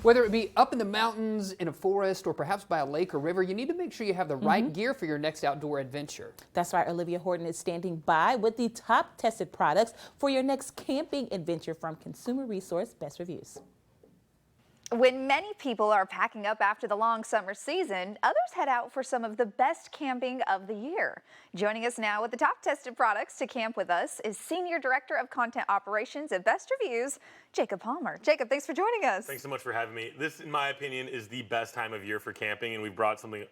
Whether it be up in the mountains, in a forest, or perhaps by a lake or river, you need to make sure you have the right gear for your next outdoor adventure. That's right. Olivia Horton is standing by with the top tested products for your next camping adventure from Consumer Resource Best Reviews. When many people are packing up after the long summer season, others head out for some of the best camping of the year. Joining us now with the top tested products to camp with us is Senior Director of Content Operations at Best Reviews, Jacob Palmer. Jacob, thanks for joining us. Thanks so much for having me. This, in my opinion, is the best time of year for camping, and we've brought something,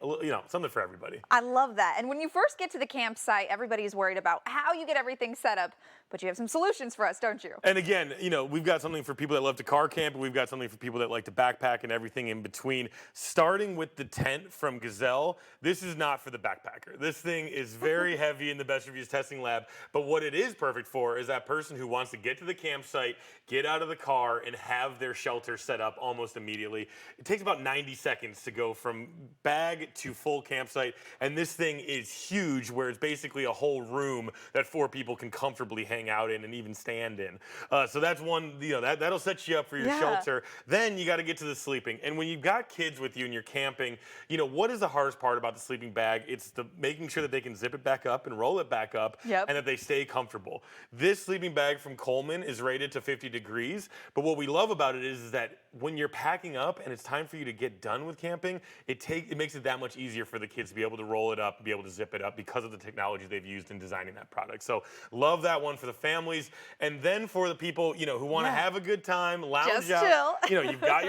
something for everybody. I love that. And when you first get to the campsite, everybody's worried about how you get everything set up, but you have some solutions for us, don't you? And again, we've got something for people that love to car camp, and we've got something for people that like to backpack and everything in between. Starting with the tent from Gazelle, this is not for the backpacker. This thing is very heavy in the Best Reviews testing lab, but what it is perfect for is that person who wants to get to the campsite, get out of the car, and have their shelter set up almost immediately. It takes about 90 seconds to go from bag to full campsite, and this thing is huge, where it's basically a whole room that 4 people can comfortably hang out in and even stand in. So that's one, that'll set you up for your shelter. Then you got to get to the sleeping. And when you've got kids with you and you're camping, what is the hardest part about the sleeping bag? It's the making sure that they can zip it back up and roll it back up, and that they stay comfortable. This sleeping bag from Coleman is rated to 50 degrees, but what we love about it is that when you're packing up and it's time for you to get done with camping, it makes it that much easier for the kids to be able to roll it up and be able to zip it up because of the technology they've used in designing that product. So love that one for the families. And then for the people, who want to have a good time, lounge out. You've got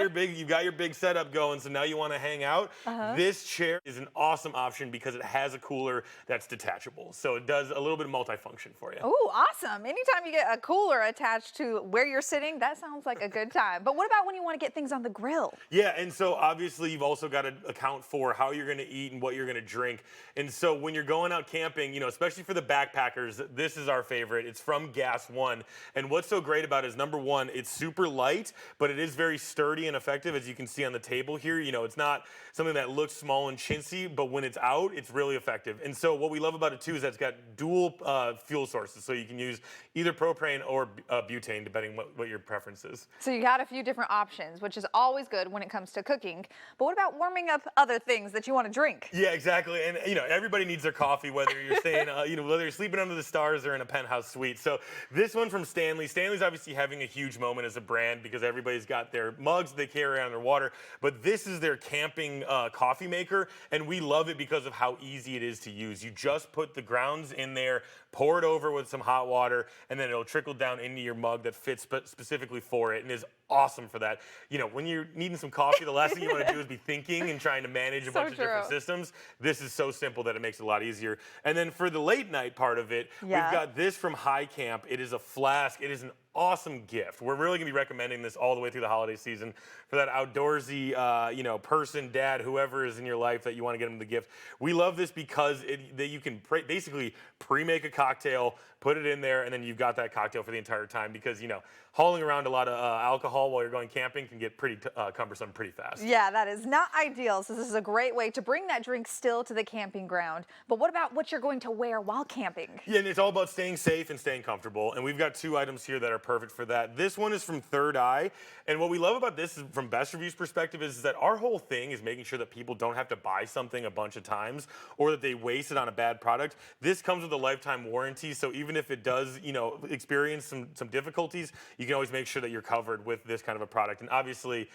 your big setup going, so now you want to hang out. This chair is an awesome option because it has a cooler that's detachable. So it does a little bit of multifunction for you. Oh, awesome. Anytime you get a cooler attached to where you're sitting, that sounds like a good time. But what about when you want to get things on the grill? Yeah, and so obviously you've also got to account for how you're going to eat and what you're going to drink. And so when you're going out camping, especially for the backpackers, this is our favorite. It's from Gas One. And what's so great about it is, number one, it's super light, but it is very sturdy and effective, as you can see on the table here. It's not something that looks small and chintzy, but when it's out, it's really effective. And so what we love about it too is that it's got dual fuel sources, so you can use either propane or butane, depending what your preference is. So you got a few different options, which is always good when it comes to cooking. But what about warming up other things that you want to drink? Yeah, exactly. And everybody needs their coffee, whether you're staying, whether you're sleeping under the stars or in a penthouse suite. So this one from Stanley. Stanley's obviously having a huge moment as a brand because everybody's got their mugs they carry around their water, but this is their camping coffee maker, and we love it because of how easy it is to use. You just put the grounds in there, pour it over with some hot water, and then it'll trickle down into your mug that fits specifically for it and is awesome for that. When you're needing some coffee, the last thing you want to do is be thinking and trying to manage a bunch of different systems. This is so simple that it makes it a lot easier. And then for the late night part of it, we've got this from High Camp. It is a flask. It is an awesome gift. We're really gonna be recommending this all the way through the holiday season for that outdoorsy, person, dad, whoever is in your life that you want to get them the gift. We love this because that you can basically pre-make a cocktail, put it in there, and then you've got that cocktail for the entire time because, hauling around a lot of alcohol while you're going camping can get pretty cumbersome pretty fast. Yeah, that is not ideal. So this is a great way to bring that drink still to the camping ground. But what about what you're going to wear while camping? Yeah, and it's all about staying safe and staying comfortable. And we've got 2 items here that are perfect for that. This one is from Third Eye. And what we love about this is, from Best Reviews perspective, is that our whole thing is making sure that people don't have to buy something a bunch of times or that they waste it on a bad product. This comes with a lifetime warranty. So even if it does, experience some difficulties, you can always make sure that you're covered with this kind of a product. And obviously,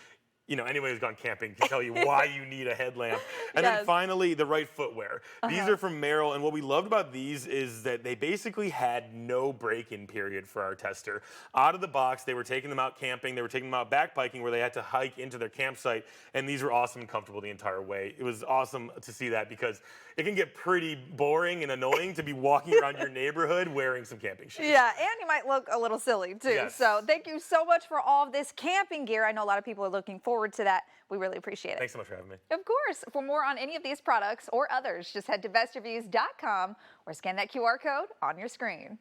anybody who's gone camping can tell you why you need a headlamp. And then finally, the right footwear. These are from Merrell, and what we loved about these is that they basically had no break-in period for our tester. Out of the box, they were taking them out camping, they were taking them out backbiking where they had to hike into their campsite, and these were awesome and comfortable the entire way. It was awesome to see that because it can get pretty boring and annoying to be walking around your neighborhood wearing some camping shoes. Yeah, and you might look a little silly too. Yes. So thank you so much for all of this camping gear. I know a lot of people are looking forward to that. We really appreciate it. Thanks so much for having me. Of course. For more on any of these products or others, just head to bestreviews.com or scan that QR code on your screen.